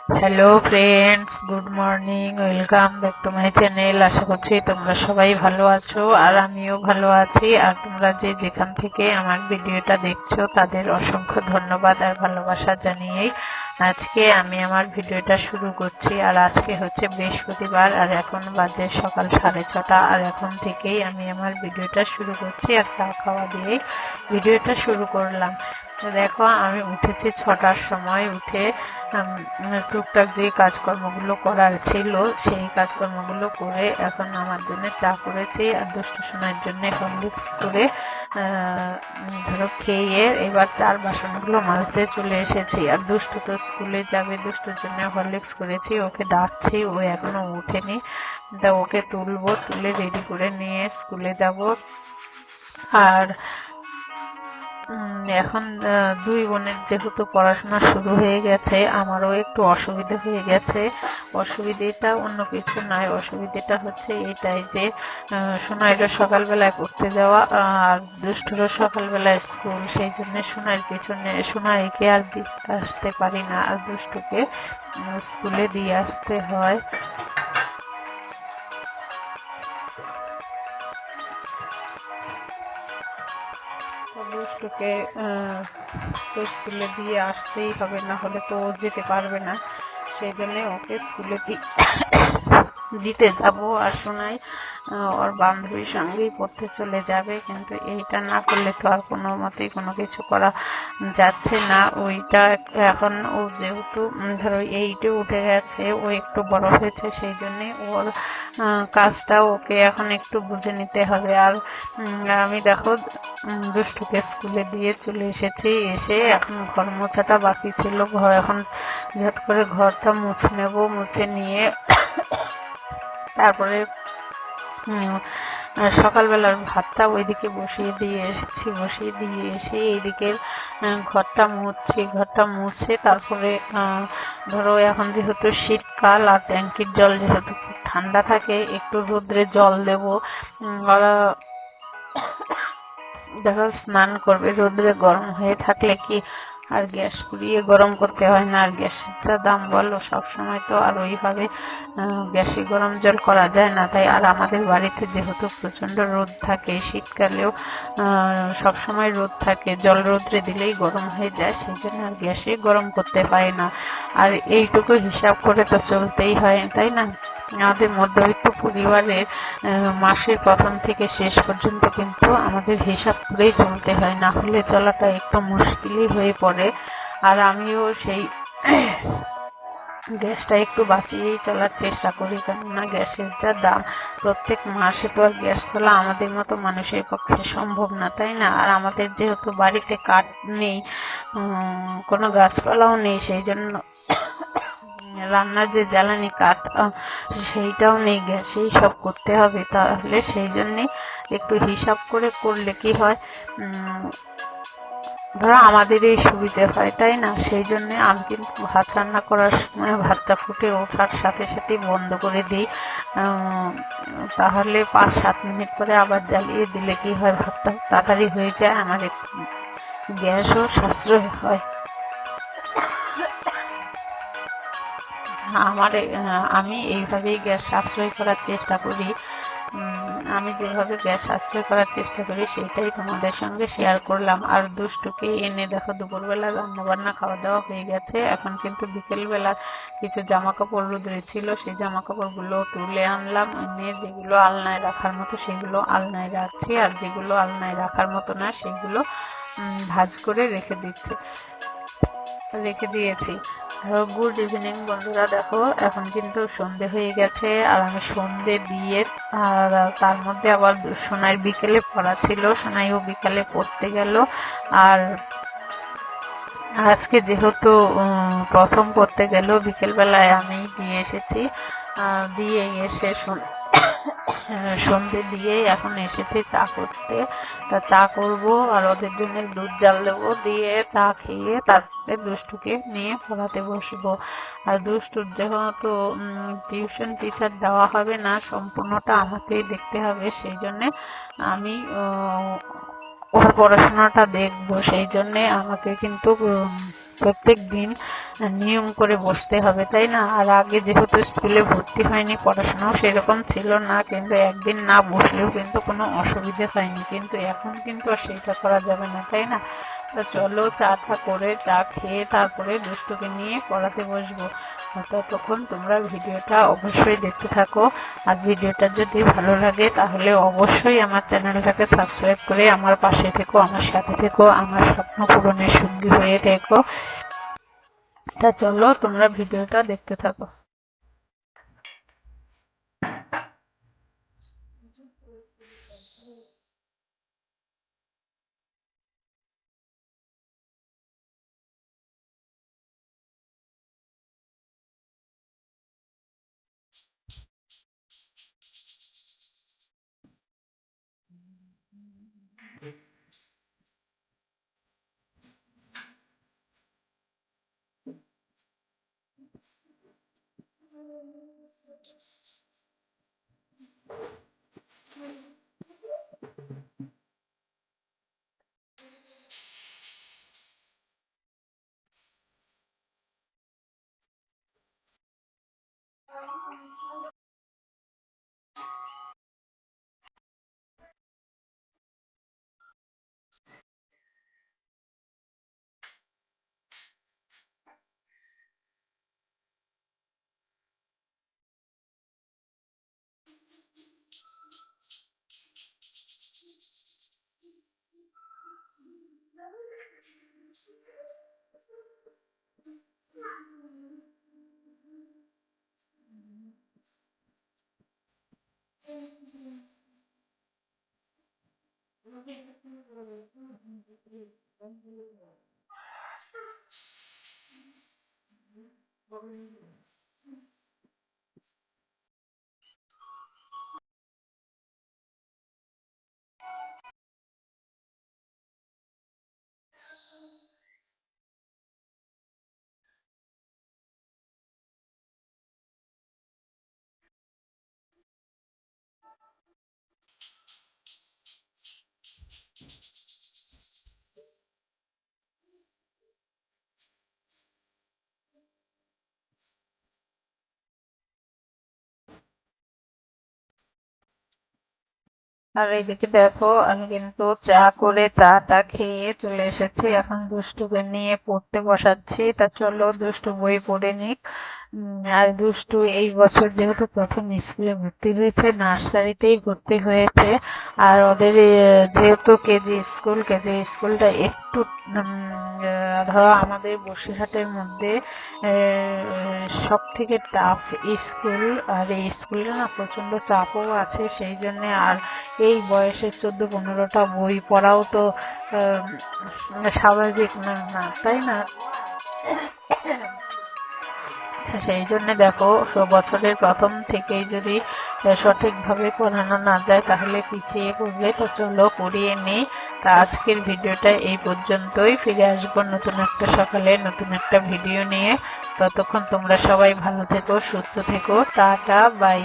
Hello friends, good morning, welcome back to my channel. আশা করছি তোমরা সবাই ভালো আছো আর আমিও ভালো আছি। আর তোমরা যে যেখান থেকে আমার ভিডিওটা দেখছো তাদের অসংখ্য ধন্যবাদ আর ভালোবাসা জানিয়েই আজকে আমি আমার ভিডিওটা শুরু করছি। আর আজকে হচ্ছে বৃহস্পতিবার আর এখন বাজে সকাল 6:30। আর এখন থেকেই আমি আমার ভিডিওটা শুরু করছি আর চা খাওয়া দিয়েই ভিডিওটা শুরু করলাম। তো দেখো, আমি উঠেছি 6টার সময়। উঠে টুকটাক যে কাজকর্মগুলো করার ছিল সেই কাজকর্মগুলো করে এখন আমার জন্য চা করেছি আর দুষ্টু সোনার জন্য হরলিক্স করে ধরো খেয়ে এবার চার বাসনগুলো মাজতে চলে এসেছি। আর দুষ্টু তো স্কুলে যাবে, দুষ্টুর জন্য হরলিক্স করেছি, ওকে ডাকছি, ও এখনো ওঠেনি। তা ওকে তুলবো, তুলে রেডি করে নিয়ে স্কুলে যাব। আর এখন দুই বোনের যেহেতু পড়াশোনা শুরু হয়ে গেছে, আমারও একটু অসুবিধা হয়ে গেছে। অসুবিধেটা অন্য কিছু নয়, অসুবিধেটা হচ্ছে এটাই যে সোনাইরও সকালবেলায় করতে যাওয়া আর দুষ্টুরও সকালবেলায় স্কুল, সেই জন্য সোনাইয়ের পিছনে সোনাইকে আর আসতে পারি না আর দুষ্টুকে স্কুলে দিয়ে আসতে হয়। দুষ্টুকে তো স্কুলে দিয়ে আসতেই হবে, না হলে তো ও যেতে পারবে না। সেই জন্যে ওকে স্কুলে দিতে যাব। আর শোনাই ওর বান্ধবীর সঙ্গেই পড়তে চলে যাবে, কিন্তু এইটা না করলে তো আর কোনো মতেই কোনো কিছু করা যাচ্ছে না। ওইটা এখন ও যেহেতু ধরো 8-এ উঠে গেছে, ও একটু বড় হয়েছে, সেই জন্যে ওর কাজটা ওকে এখন একটু বুঝে নিতে হবে। আর আমি দেখো দুষ্টুকে স্কুলে দিয়ে চলে এসেছি। এসে এখন ঘর মোছাটা বাকি ছিল, ঘর এখন ঝট করে ঘরটা মুছে নেব। মুছে নিয়ে তারপরে সকালবেলার ভাতটা ওইদিকে বসিয়ে দিয়ে এসেছি। বসিয়ে দিয়ে এসে এইদিকে ঘরটা মুছছি। ঘরটা মুছে তারপরে ধরো এখন যেহেতু শীতকাল আর ট্যাঙ্কির জল যেহেতু খুব ঠান্ডা থাকে, একটু রোদ্রে জল দেব। ওরা দেখো স্নান করবে, রোদ্রে গরম হয়ে থাকলে কি আর গ্যাস কুড়িয়ে গরম করতে হয় না। আর গ্যাসের যা দাম বলো, সবসময় তো আর ওইভাবে গ্যাসে গরম জল করা যায় না। তাই আর আমাদের বাড়িতে যেহেতু প্রচণ্ড রোদ থাকে, শীতকালেও সবসময় রোদ থাকে, জল রোদ্রে দিলেই গরম হয়ে যায়, সেই জন্য আর গ্যাসে গরম করতে পারে না। আর এইটুকু হিসাব করে তো চলতেই হয়, তাই না? আমাদের মধ্যবিত্ত পরিবারের মাসের প্রথম থেকে শেষ পর্যন্ত কিন্তু আমাদের হিসাব করেই চলতে হয়, না হলে চলাটা একটু মুশকিলই হয়ে পড়ে। আর আমিও সেই গ্যাসটা একটু বাঁচিয়েই চলার চেষ্টা করি, কেননা গ্যাসের যা দাম, প্রত্যেক মাসে তো আর গ্যাস তোলা আমাদের মতো মানুষের পক্ষে সম্ভব না, তাই না? আর আমাদের যেহেতু বাড়িতে কাঠ নেই, কোনো গাছপালাও নেই, সেই জন্য রান্নার যে জ্বালানি কাঠ সেইটাও নেই, গ্যাসেই সব করতে হবে। তাহলে সেই জন্যে একটু হিসাব করে করলে কি হয়, ধরো আমাদের এই সুবিধে হয়, তাই না? সেই জন্য আমি কিন্তু ভাত রান্না করার সময় ভাতটা ফুটে ওঠার সাথে সাথে বন্ধ করে দিই। তাহলে 5-7 মিনিট পরে আবার জ্বালিয়ে দিলে কি হয়, ভাতটা তাড়াতাড়ি হয়ে যায়, আমার একটু গ্যাসও সাশ্রয় হয়। আমি এইভাবেই গ্যাস সাশ্রয় করার চেষ্টা করি। আমি যেভাবে গ্যাস সাশ্রয় করার চেষ্টা করি সেটাই তোমাদের সঙ্গে শেয়ার করলাম। আর দুষ্টুকে এনে দেখো দুপুরবেলা রান্নাবান্না খাওয়া দাওয়া হয়ে গেছে। এখন কিন্তু বিকেলবেলা কিছু জামা কাপড় রোদ্রে ছিল, সেই জামা কাপড়গুলো তুলে আনলাম। এনে যেগুলো আলনায় রাখার মতো সেগুলো আলনায় রাখছি, আর যেগুলো আলনায় রাখার মতো না সেগুলো ভাঁজ করে রেখে দিয়েছি। গুড ইভিনিং বন্ধুরা, দেখো এখন কিন্তু সন্ধে হয়ে গেছে আর আমি সন্ধে দিয়ে আর তার মধ্যে আবার সোনাইয়ের বিকেলে পড়া ছিল, সোনাইও বিকালে পড়তে গেল। আর আজকে যেহেতু প্রথম পড়তে গেল, বিকেলবেলায় আমি দিয়ে এসেছি। দিয়ে এসে সন্ধে দিয়ে এখন এসেছি চা করতে। তা চা করব আর ওদের জন্য দুধ জাল দেবো, দিয়ে চা খেয়ে তারপরে দুষ্টুকে নিয়ে পড়াতে বসবো। আর দুষ্টুর যেহেতু টিউশন টিচার দেওয়া হবে না, সম্পূর্ণটা আমাকেই দেখতে হবে, সেই জন্যে আমি ওর পড়াশোনাটা দেখবো, সেই জন্যে আমাকে কিন্তু প্রত্যেক দিন নিয়ম করে বসতে হবে, তাই না? আর আগে যেহেতু স্কুলে ভর্তি হয়নি, পড়াশোনাও সেরকম ছিল না, কিন্তু একদিন না বসলেও কিন্তু কোনো অসুবিধে হয়নি, কিন্তু এখন কিন্তু আর সেটা করা যাবে না, তাই না? তো চলো চা করে চা খেয়ে তারপরে দুষ্টুকে নিয়ে পড়াতে বসবো। ততক্ষণ তোমরা ভিডিওটা অবশ্যই দেখতে থাকো, আর ভিডিওটা যদি ভালো লাগে তাহলে অবশ্যই আমার চ্যানেলটাকে সাবস্ক্রাইব করে আমার পাশে থেকো, আমার সাথে থেকো, আমার স্বপ্ন পূরণের সঙ্গী হয়ে থেকো। তা চলো তোমরা ভিডিওটা দেখতে থাকো। আর এইদিকে দেখো আমি কিন্তু চাটা খেয়ে চলে এসেছি, এখন দুষ্টুকে নিয়ে পড়তে বসাচ্ছি। তা চলো দুষ্টু বই পড়ে নিক। আর দুষ্টু এই বছর যেহেতু প্রথম স্কুলে ভর্তি হয়েছে, নার্সারিতেই ভর্তি হয়েছে, আর ওদের যেহেতু কেজি স্কুলটা একটু ধরো আমাদের বসিরহাটের মধ্যে সব থেকে টাফ স্কুল, আর এই স্কুলে না প্রচন্ড চাপও আছে, সেই জন্য আর এই বয়সে 14-15টা বই পড়াও তো স্বাভাবিক না, তাই না? সেই জন্য দেখো বছরের প্রথম থেকেই যদি সঠিকভাবে পড়ানো না যায় তাহলে পিছিয়ে পড়বে। তো চলো পড়িয়ে নিই। তা আজকের ভিডিওটা এই পর্যন্তই, ফিরে আসবো নতুন একটা সকালে নতুন একটা ভিডিও নিয়ে। ততক্ষণ তোমরা সবাই ভালো থেকো, সুস্থ থেকো, টাটা বাই।